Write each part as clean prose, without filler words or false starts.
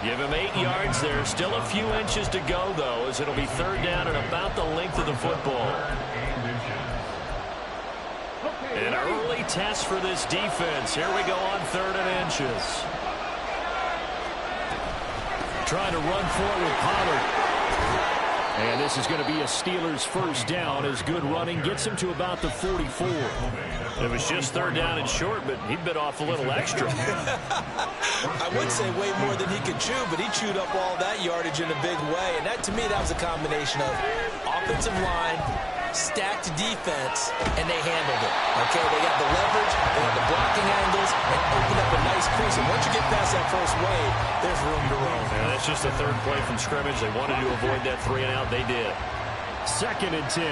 Give him 8 yards there. Still a few inches to go, though, as it'll be third down and about the length of the football. An early test for this defense. Here we go on 3rd and inches. Trying to run forward with Pollard. And this is going to be a Steelers first down as good running gets him to about the 44. It was just third down and short, but he bit off a little extra. I would say way more than he could chew, but he chewed up all that yardage in a big way. And that, to me, that was a combination of offensive line, stacked defense, and they handled it. Okay, they got the leverage, they got the blocking angles, and opened up a nice crease. And once you get past that first wave, there's room to roam. Yeah, that's just the third play from scrimmage. They wanted to avoid that 3 and out. They did. 2nd and 10.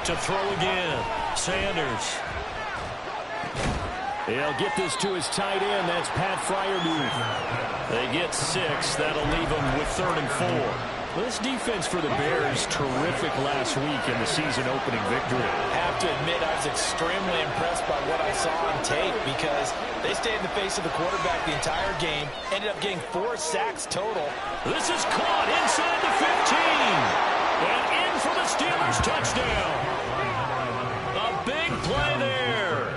To throw again. Sanders. He'll get this to his tight end. That's Pat Fryermuth. They get 6. That'll leave them with 3rd and 4. This defense for the Bears, terrific last week in the season opening victory. I have to admit, I was extremely impressed by what I saw on tape because they stayed in the face of the quarterback the entire game, ended up getting 4 sacks total. This is caught inside the 15. And in for the Steelers touchdown. A big play there.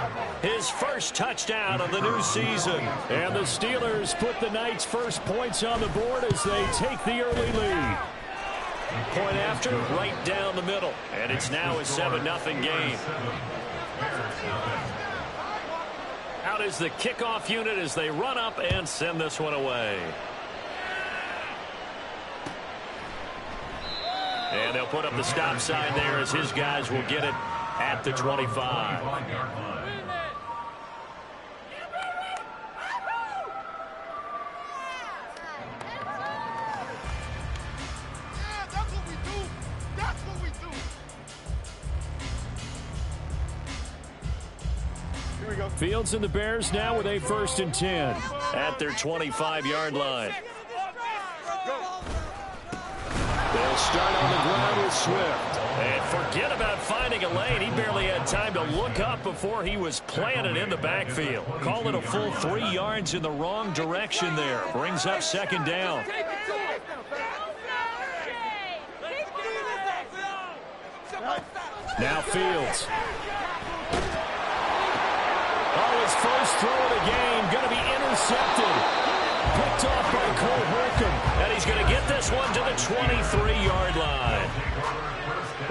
His first touchdown of the new season. And the Steelers put the Knights' first points on the board as they take the early lead. Point after, right down the middle. And it's now a 7-0 game. Out is the kickoff unit as they run up and send this one away. And they'll put up the stop sign there as his guys will get it at the 25. Fields and the Bears now with a 1st and 10 at their 25-yard line. They'll start on the ground with Swift. And forget about finding a lane. He barely had time to look up before he was planted in the backfield. Call it a full 3 yards in the wrong direction there. Brings up 2nd down. Now Fields. His first throw of the game going to be intercepted. Picked off by Cole Holcomb. And he's going to get this one to the 23-yard line.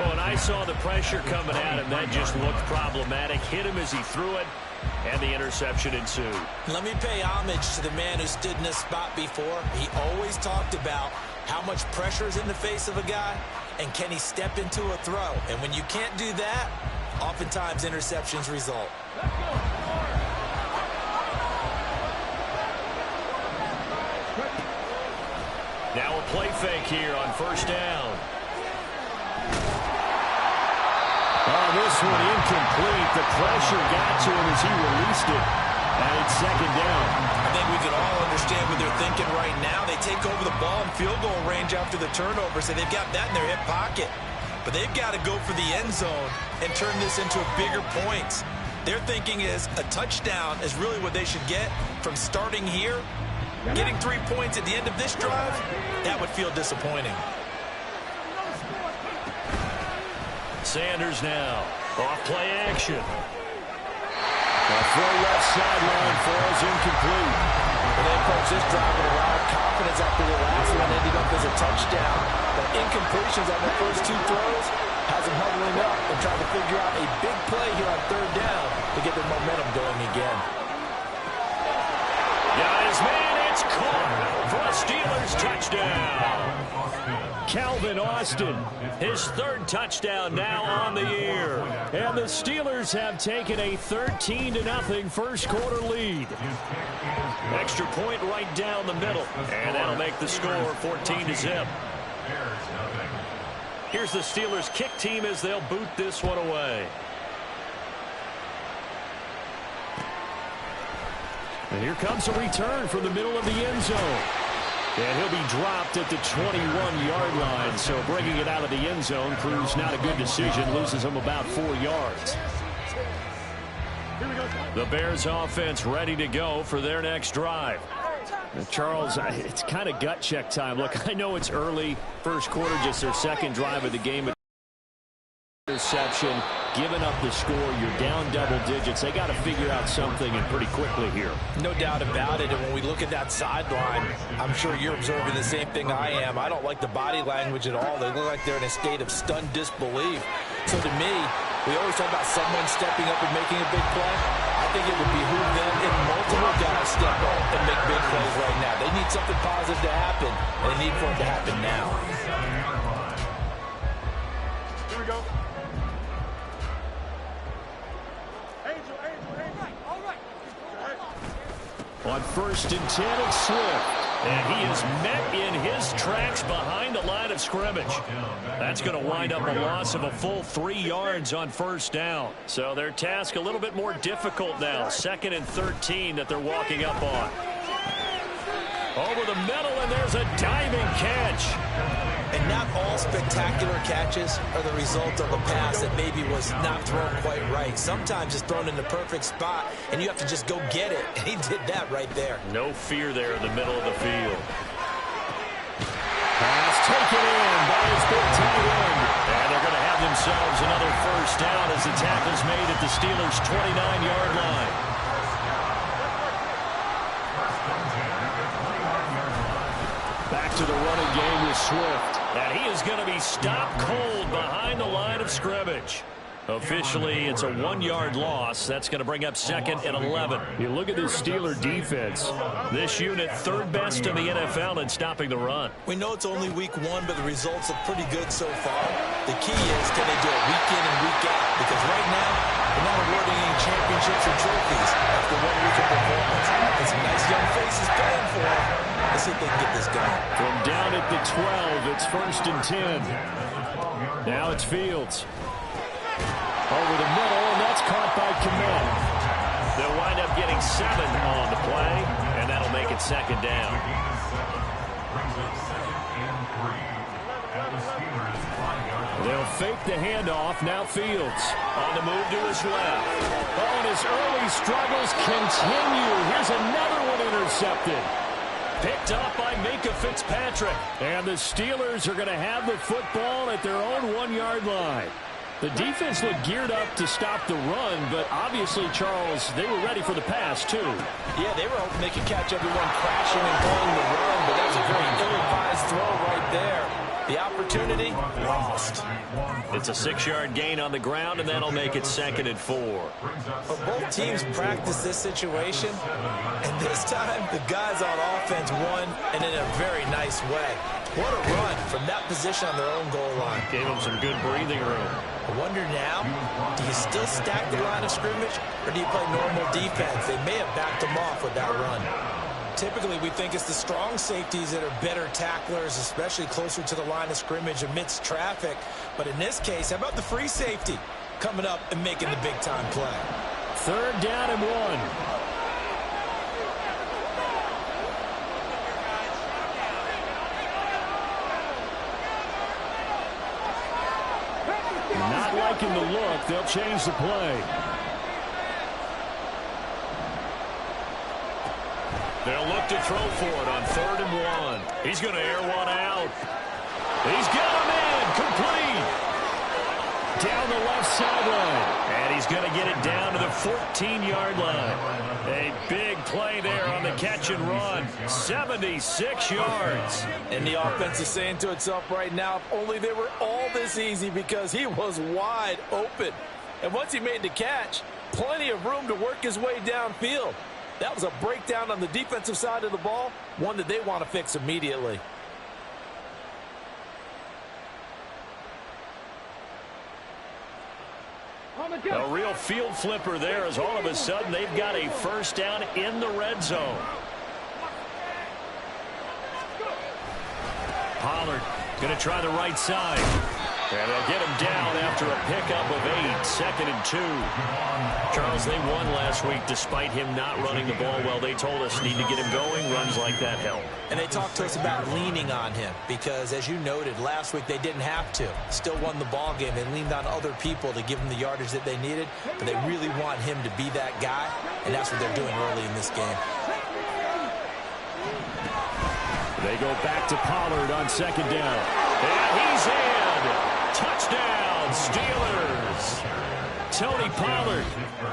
Oh, and I saw the pressure coming at him. That just looked problematic. Hit him as he threw it, and the interception ensued. Let me pay homage to the man who stood in this spot before. He always talked about how much pressure is in the face of a guy, and can he step into a throw. And when you can't do that, oftentimes interceptions result. Now a play fake here on 1st down. Oh, this one incomplete. The pressure got to him as he released it. And it's 2nd down. I think we can all understand what they're thinking right now. They take over the ball in field goal range after the turnover, so they've got that in their hip pocket. But they've got to go for the end zone and turn this into a bigger points. Their thinking is a touchdown is really what they should get from starting here. Getting 3 points at the end of this drive, that would feel disappointing. Sanders now. Off play action. A throw left sideline falls incomplete. And they approach this drive with a lot of confidence after the last one ended up as a touchdown. But incompletions on the first 2 throws has them huddling up and trying to figure out a big play here on 3rd down to get their momentum going again. Got his man. It's caught for a Steelers touchdown. Calvin Austin, his 3rd touchdown now on the year. And the Steelers have taken a 13-0 first quarter lead. Extra point right down the middle. And that'll make the score 14-0. Here's the Steelers kick team as they'll boot this one away. And here comes a return from the middle of the end zone. And he'll be dropped at the 21-yard line. So bringing it out of the end zone proves not a good decision. Loses him about 4 yards. The Bears offense ready to go for their next drive. Charles, it's kind of gut check time. Look, I know it's early, first quarter, just their second drive of the game. Interception, giving up the score. You're down double digits. They got to figure out something, and pretty quickly here. No doubt about it. And when we look at that sideline, I'm sure you're observing the same thing I am. I don't like the body language at all. They look like they're in a state of stunned disbelief. So to me, we always talk about someone stepping up and making a big play. I think it would behoove them if multiple guys step up and make big plays right now. They need something positive to happen, and they need for it to happen now. Here we go. On 1st and 10, it's Swift. And he is met in his tracks behind the line of scrimmage. That's going to wind up a loss of a full 3 yards on 1st down. So their task a little bit more difficult now. 2nd and 13 that they're walking up on. Over the middle, and there's a diving catch. And not all spectacular catches are the result of a pass that maybe was not thrown quite right. Sometimes it's thrown in the perfect spot, and you have to just go get it. And he did that right there. No fear there in the middle of the field. Pass taken in by his big tight end. And they're going to have themselves another 1st down as the tackle's made at the Steelers' 29-yard line. Back to the running game with Swift. And he is going to be stopped cold behind the line of scrimmage. Officially, it's a 1-yard loss. That's going to bring up 2nd and 11. You look at this Steeler defense. This unit, 3rd best in the NFL in stopping the run. We know it's only week 1, but the results look pretty good so far. The key is, can they do it week in and week out? Because right now, they're not awarding any championships or trophies after 1 week of performance. And some nice young faces playing for them. Let's see if they can get this going. From down at the 12, it's 1st and 10. Now it's Fields. Over the middle, and that's caught by Clpl. They'll wind up getting 7 on the play, and that'll make it 2nd down. They'll fake the handoff. Now Fields on the move to his left. Oh, and his early struggles continue. Here's another one intercepted. Picked up by Minka Fitzpatrick. And the Steelers are going to have the football at their own 1-yard line. The defense looked geared up to stop the run, but obviously, Charles, they were ready for the pass, too. Yeah, they were hoping they could catch everyone crashing and going the run, but that was a very ill-advised throw right there. The opportunity, lost. It's a 6-yard gain on the ground, and that'll make it 2nd and 4. But both teams practiced this situation, and this time the guys on offense won, and in a very nice way. What a run from that position on their own goal line. Gave them some good breathing room. I wonder now, do you still stack the line of scrimmage, or do you play normal defense? They may have backed them off with that run. Typically, we think it's the strong safeties that are better tacklers, especially closer to the line of scrimmage amidst traffic. But in this case, how about the free safety coming up and making the big-time play? 3rd down and 1. Not liking the look. They'll change the play. They'll look to throw for it on 3rd and 1. He's going to air one out. He's got him in. Complete. Down the left sideline. And he's going to get it down to the 14-yard line. A big play there on the catch and run. 76 yards. And the offense is saying to itself right now, if only they were all this easy, because he was wide open. And once he made the catch, plenty of room to work his way downfield. That was a breakdown on the defensive side of the ball, one that they want to fix immediately. A real field flipper there, as all of a sudden they've got a 1st down in the red zone. Pollard going to try the right side. And they'll get him down after a pickup of 8, 2nd and 2. Charles, they won last week despite him not running the ball well. They told us need to get him going. Runs like that help. And they talked to us about leaning on him because, as you noted, last week they didn't have to. Still won the ball game. They leaned on other people to give them the yardage that they needed, but they really want him to be that guy, and that's what they're doing early in this game. They go back to Pollard on 2nd down. And he's in. Touchdown, Steelers. Tony Pollard,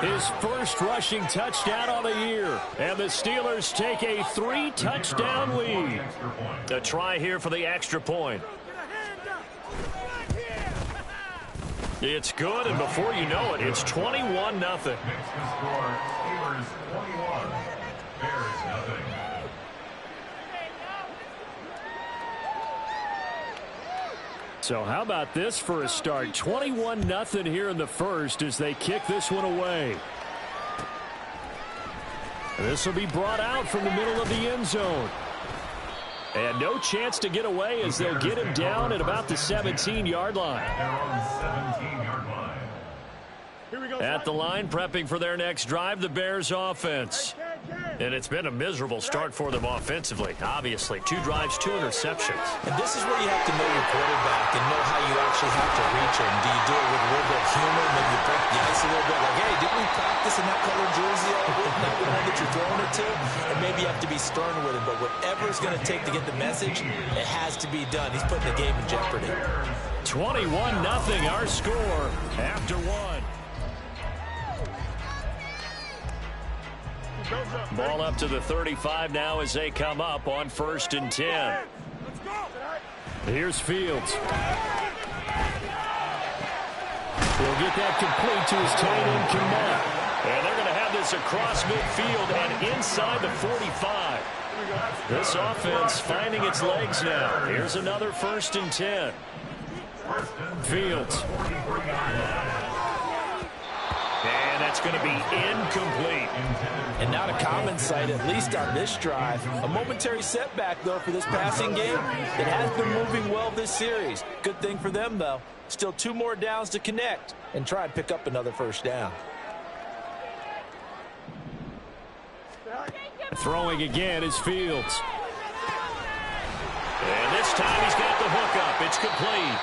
his first rushing touchdown on the year. And the Steelers take a 3-touchdown lead. A try here for the extra point. It's good, and before you know it, it's 21-0. Next to score, Steelers 21, Bears nothing. So how about this for a start? 21-0 here in the first as they kick this one away. This will be brought out from the middle of the end zone. And no chance to get away as they'll get him down at about the 17-yard line. They're on the 17-yard line. At the line, prepping for their next drive, the Bears offense. And it's been a miserable start for them offensively. Obviously, 2 drives, 2 interceptions. And this is where you have to know your quarterback and know how you actually have to reach him. Do you do it with a little bit of humor, maybe you break the ice a little bit, like, hey, didn't we practice in that colored jersey? Not the one that you're throwing it to? And maybe you have to be stern with him, but whatever it's going to take to get the message, it has to be done. He's putting the game in jeopardy. 21-0 our score after 1. Ball up to the 35 now as they come up on 1st and 10. Here's Fields. He'll get that complete to his tight end, Clpl. And they're going to have this across midfield and inside the 45. This offense finding its legs now. Here's another 1st and 10. Fields. And that's going to be incomplete. And not a common sight, at least on this drive. A momentary setback, though, for this passing game. It has been moving well this series. Good thing for them, though. Still 2 more downs to connect and try and pick up another 1st down. Throwing again is Fields. And this time he's got the hook up. It's complete.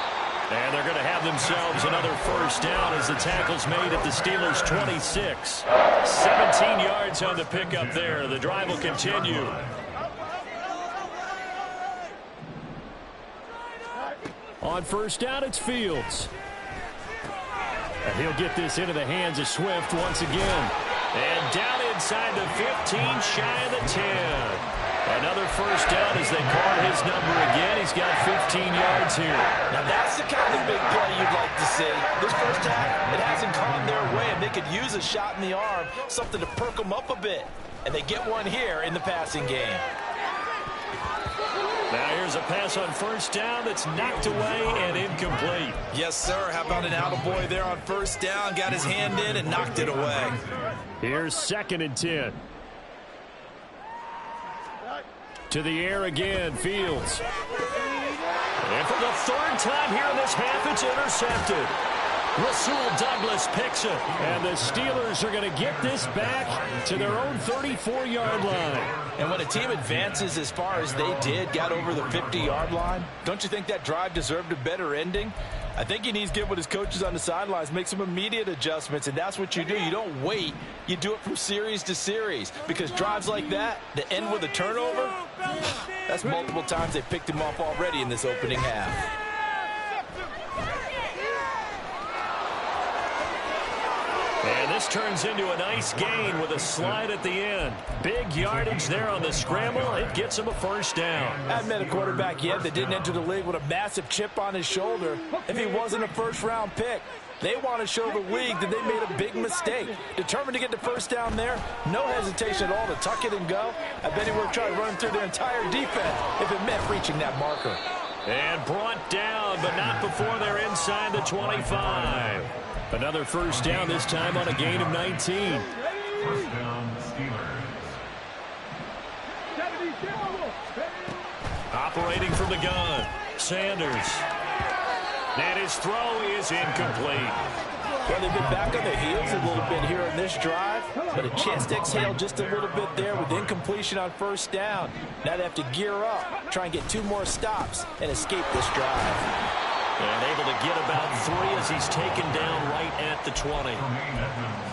And they're going to have themselves another 1st down as the tackle's made at the Steelers' 26. 17 yards on the pickup there. The drive will continue. On 1st down, it's Fields. And he'll get this into the hands of Swift once again. And down inside the 15, shy of the 10. Another 1st down as they call his number again. He's got 15 yards here. Now that's the kind of big play you'd like to see. This first half, it hasn't gone their way, and they could use a shot in the arm, something to perk them up a bit. And they get one here in the passing game. Now here's a pass on 1st down that's knocked away and incomplete. Yes, sir. How about an attaboy there on 1st down? Got his hand in and knocked it away. Here's 2nd and 10. To the air again, Fields. And for the 3rd time here in this half, it's intercepted. Rasul Douglas picks it. And the Steelers are going to get this back to their own 34-yard line. And when a team advances as far as they did, got over the 50-yard line, don't you think that drive deserved a better ending? I think he needs to get with his coaches on the sidelines, make some immediate adjustments, and that's what you do. You don't wait. You do it from series to series, because drives like that end with a turnover, that's multiple times they picked him off already in this opening half. And this turns into a nice gain with a slide at the end. Big yardage there on the scramble. It gets him a 1st down. I haven't met a quarterback yet that didn't enter the league with a massive chip on his shoulder if he wasn't a 1st-round pick. They want to show the league that they made a big mistake. Determined to get the 1st down there, no hesitation at all to tuck it and go. I bet he would have tried running through their entire defense if it meant reaching that marker. And brought down, but not before they're inside the 25. Another 1st down, this time on a gain of 19. 1st down, Steelers. Operating from the gun, Sanders. And his throw is incomplete. Well, they've been back on their heels a little bit here in this drive, but a chance to exhale just a little bit there with incompletion on first down. Now they have to gear up, try and get 2 more stops, and escape this drive. And able to get about 3 as he's taken down right at the 20.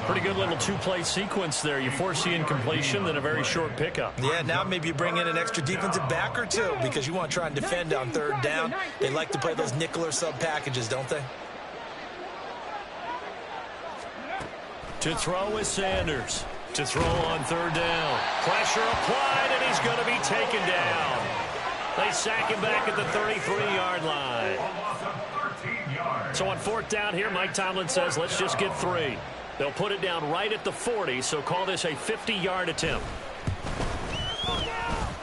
Pretty good little 2-play sequence there. You force the incompletion, then a very short pickup. Yeah, now maybe you bring in an extra defensive back or 2 because you want to try and defend on 3rd down. They like to play those nickel or sub packages, don't they? To throw is Sanders. To throw on 3rd down. Pressure applied, and he's going to be taken down. They sack him back at the 33-yard line. So on 4th down here, Mike Tomlin says, let's just get 3. They'll put it down right at the 40, so call this a 50-yard attempt.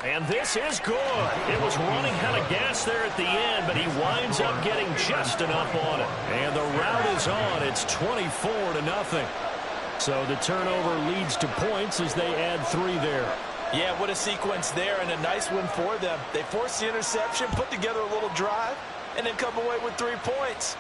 And this is good. It was running out of gas there at the end, but he winds up getting just enough on it. And the route is on. It's 24-0. So the turnover leads to points as they add 3 there. Yeah, what a sequence there, and a nice one for them. They forced the interception, put together a little drive, and then come away with 3 points.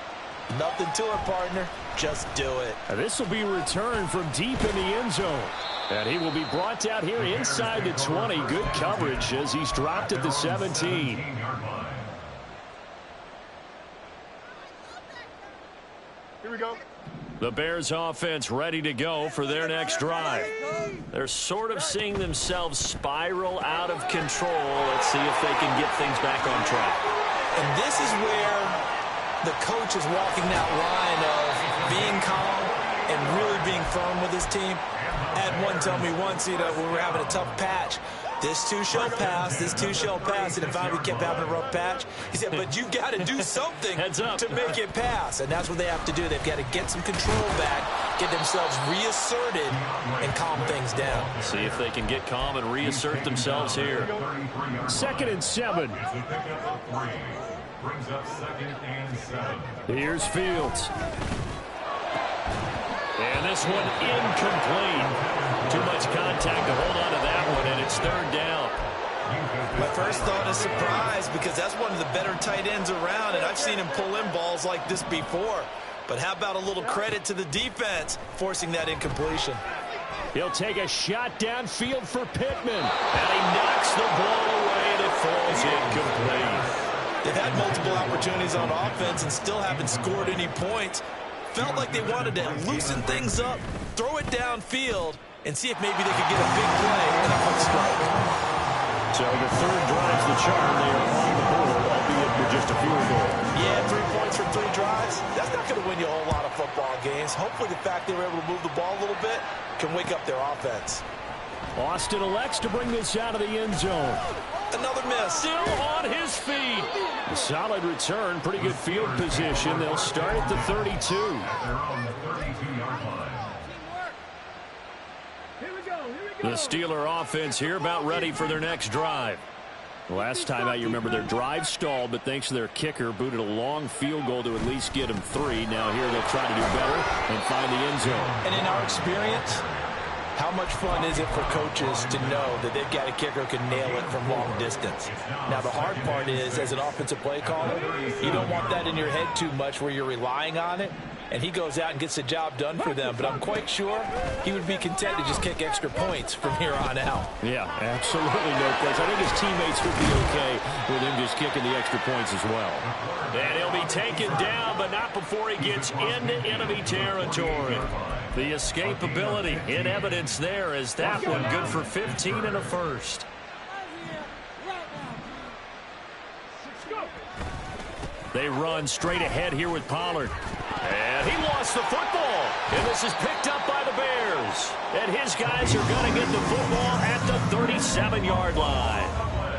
Nothing to it, partner. Just do it. This will be returned from deep in the end zone. And he will be brought out here inside the 20. Good coverage as he's dropped at the 17. Here we go. The Bears offense ready to go for their next drive. They're sort of seeing themselves spiral out of control. Let's see if they can get things back on track. And this is where the coach is walking that line of being calm and really being firm with his team. I had one tell me once, when we were having a tough patch, this too shall pass, this too shall pass. And if we kept having a rough patch, he said, but you got to do something to make it pass. And that's what they have to do. They've got to get some control back, get themselves reasserted, and calm things down. See if they can get calm and reassert themselves here. 2nd and 7. Brings up 2nd and 7. Here's Fields. And this one incomplete. Too much contact to hold on to that one, and it's 3rd down. My first thought is surprise because that's one of the better tight ends around, and I've seen him pull in balls like this before. But how about a little credit to the defense forcing that incompletion? He'll take a shot downfield for Pittman. And he knocks the ball away, and it falls incomplete. They've had multiple opportunities on offense and still haven't scored any points. Felt like they wanted to loosen things up, throw it downfield, and see if maybe they could get a big play and a quick strike. So the 3rd drives the charm. They are on the board, albeit with just a field goal. Yeah, 3 points from 3 drives. That's not going to win you a whole lot of football games. Hopefully the fact they were able to move the ball a little bit can wake up their offense. Austin elects to bring this out of the end zone. Another miss. Still on his feet. A solid return, pretty good field position. They'll start at the 32. They're on the 32-yard line. The Steeler offense here about ready for their next drive. Last time out, you remember their drive stalled, but thanks to their kicker, booted a long field goal to at least get them 3. Now here they'll try to do better and find the end zone. And in our experience, how much fun is it for coaches to know that they've got a kicker who can nail it from long distance? Now, the hard part is, as an offensive play caller, you don't want that in your head too much where you're relying on it, and he goes out and gets the job done for them. But I'm quite sure he would be content to just kick extra points from here on out. Yeah, absolutely no question. I think his teammates would be okay with him just kicking the extra points as well. And he'll be taken down, but not before he gets into enemy territory. The escapability in evidence there as that one good for 15 and a first. They run straight ahead here with Pollard. And he lost the football. And this is picked up by the Bears. And his guys are going to get the football at the 37-yard line.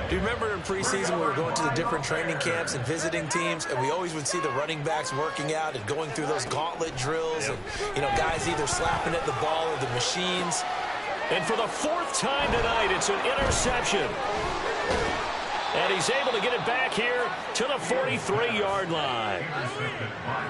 Do you remember in preseason we were going to the different training camps and visiting teams, and we always would see the running backs working out and going through those gauntlet drills, and guys either slapping at the ball or the machines. And for the 4th time tonight, it's an interception. And he's able to get it back here to the 43-yard line.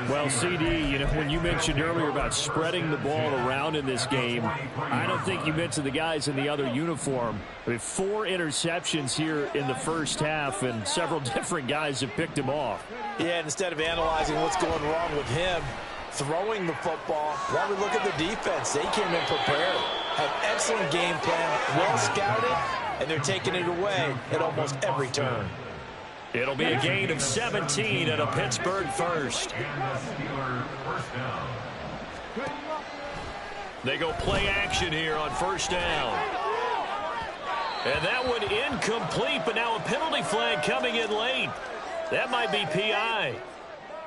Well, CD, you know, when you mentioned earlier about spreading the ball around in this game, I don't think you mentioned the guys in the other uniform. I mean, 4 interceptions here in the first half, and several different guys have picked him off. Yeah, and instead of analyzing what's going wrong with him, throwing the football, while we look at the defense, they came in prepared, had excellent game plan, well scouted, and they're taking it away at almost every turn. It'll be a gain of 17 and a Pittsburgh first. They go play action here on first down. And that one incomplete, but now a penalty flag coming in late. That might be PI.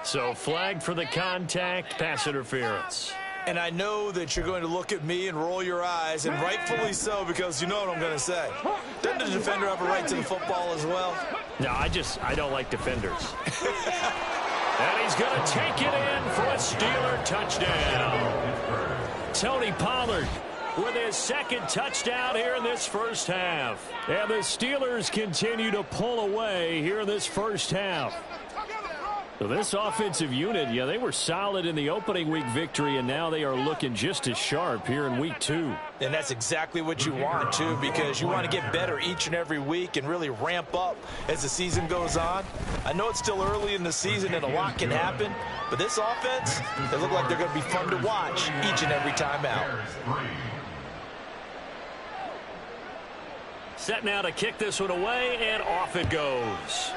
So flagged for the contact, pass interference. And I know that you're going to look at me and roll your eyes, and rightfully so, because you know what I'm going to say. Doesn't the defender have a right to the football as well? No, I don't like defenders. And he's going to take it in for a Steeler touchdown. Tony Pollard with his second touchdown here in this first half. And the Steelers continue to pull away here in this first half. So this offensive unit, yeah, they were solid in the opening week victory, and now they are looking just as sharp here in week 2. And that's exactly what you want, too, because you want to get better each and every week and really ramp up as the season goes on. I know it's still early in the season and a lot can happen, but this offense, they look like they're going to be fun to watch each and every time out. Set now to kick this one away, and off it goes.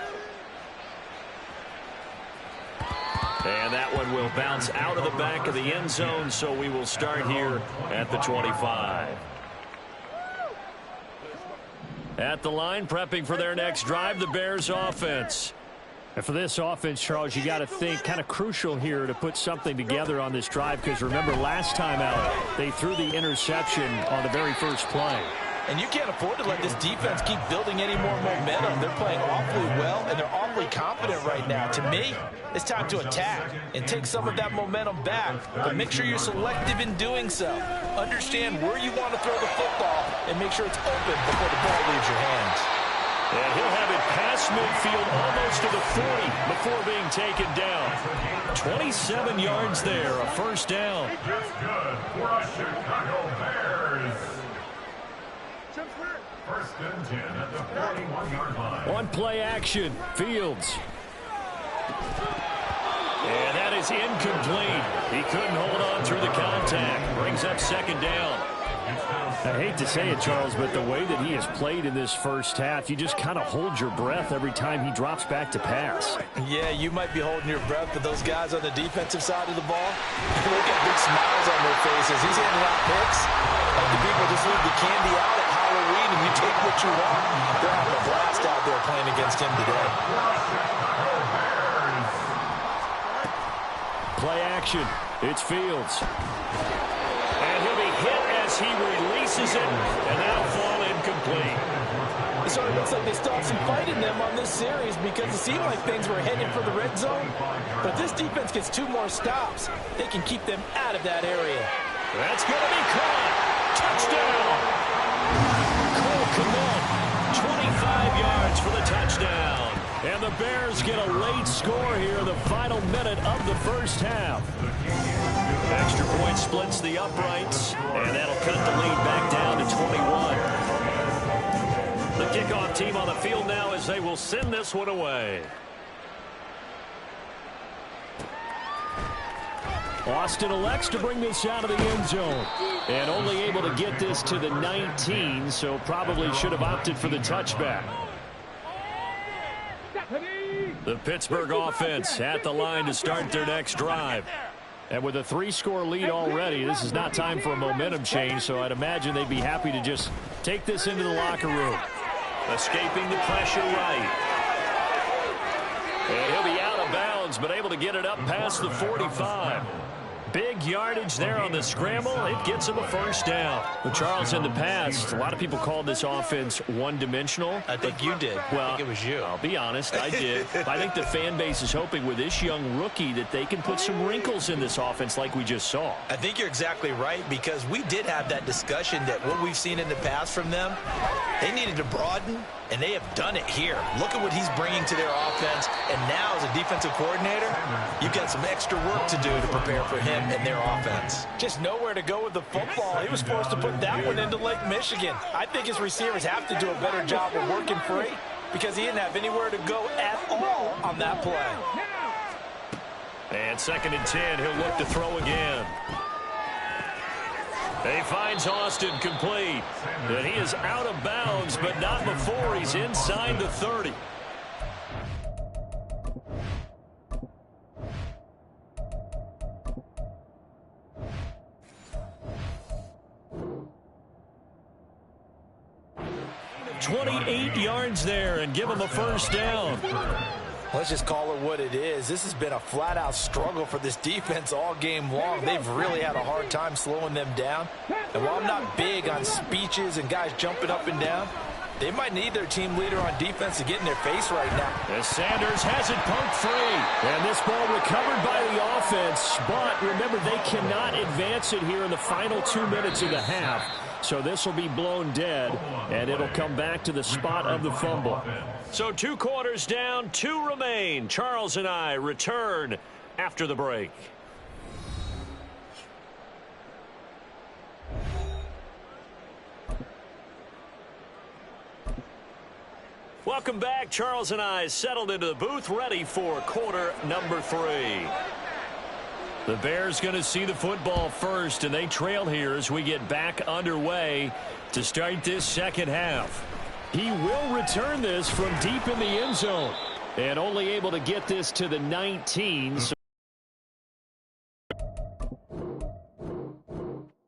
And that one will bounce out of the back of the end zone, so we will start here at the 25. At the line, prepping for their next drive, the Bears offense. And for this offense, Charles, you got to think kind of crucial here to put something together on this drive, because remember last time out, they threw the interception on the very first play. And you can't afford to let this defense keep building any more momentum. They're playing awfully well, and they're awfully confident right now. To me, it's time to attack and take some of that momentum back, but make sure you're selective in doing so. Understand where you want to throw the football and make sure it's open before the ball leaves your hands. And he'll have it past midfield almost to the 40 before being taken down. 27 yards there, a first down. Just good for a Chicago Bears. First and 10 at the 41-yard line. On play action, Fields. And that is incomplete. He couldn't hold on through the contact. Brings up second down. I hate to say it, Charles, but the way that he has played in this first half, you just kind of hold your breath every time he drops back to pass. Yeah, you might be holding your breath, but those guys on the defensive side of the ball, look at big smiles on their faces. He's handing out picks like the people just leave the candy out at Halloween and you take what you want. They're having a blast out there playing against him today. Play action. It's Fields. And he'll be hit as he releases it, and that'll fall incomplete. So it looks like they still have some fight in them on this series because it seemed like things were headed for the red zone. But this defense gets 2 more stops. They can keep them out of that area. That's going to be caught. Touchdown. Clpl, 25 yards for the touchdown. And the Bears get a late score here, the final minute of the first half. Extra point splits the uprights, and that'll cut the lead back down to 21. The kickoff team on the field now as they will send this one away. Austin elects to bring this out of the end zone. And only able to get this to the 19, so probably should have opted for the touchback. The Pittsburgh offense at the line to start their next drive. And with a 3-score lead already, this is not time for a momentum change, so I'd imagine they'd be happy to just take this into the locker room. Escaping the pressure right. And he'll be out of bounds, but able to get it up past the 45. Big yardage there on the scramble. It gets him a first down. Well, Charles, in the past, a lot of people called this offense one-dimensional. I think you did. Well, I think it was you. I'll be honest, I did. I think the fan base is hoping with this young rookie that they can put some wrinkles in this offense like we just saw. I think you're exactly right because we did have that discussion that what we've seen in the past from them, They needed to broaden, and they have done it here. Look at what he's bringing to their offense, and now as a defensive coordinator, you've got some extra work to do to prepare for him and their offense. Just nowhere to go with the football. He was forced to put that one into Lake Michigan. I think his receivers have to do a better job of working free because he didn't have anywhere to go at all on that play. And 2nd and 10, he'll look to throw again. He finds Austin complete. And he is out of bounds, but not before he's inside the 30. "28 yards there and give him a first down." Let's just call it what it is. This has been a flat-out struggle for this defense all game long. They've really had a hard time slowing them down. And while I'm not big on speeches and guys jumping up and down, they might need their team leader on defense to get in their face right now. As Sanders has it poked free. And this ball recovered by the offense. But remember, they cannot advance it here in the final 2 minutes of the half. So this will be blown dead, and it'll come back to the spot of the fumble. So 2 quarters down, 2 remain. Charles and I return after the break. Welcome back. Charles and I settled into the booth, ready for quarter number 3. The Bears going to see the football first, and they trail here as we get back underway to start this second half. He will return this from deep in the end zone, and only able to get this to the 19.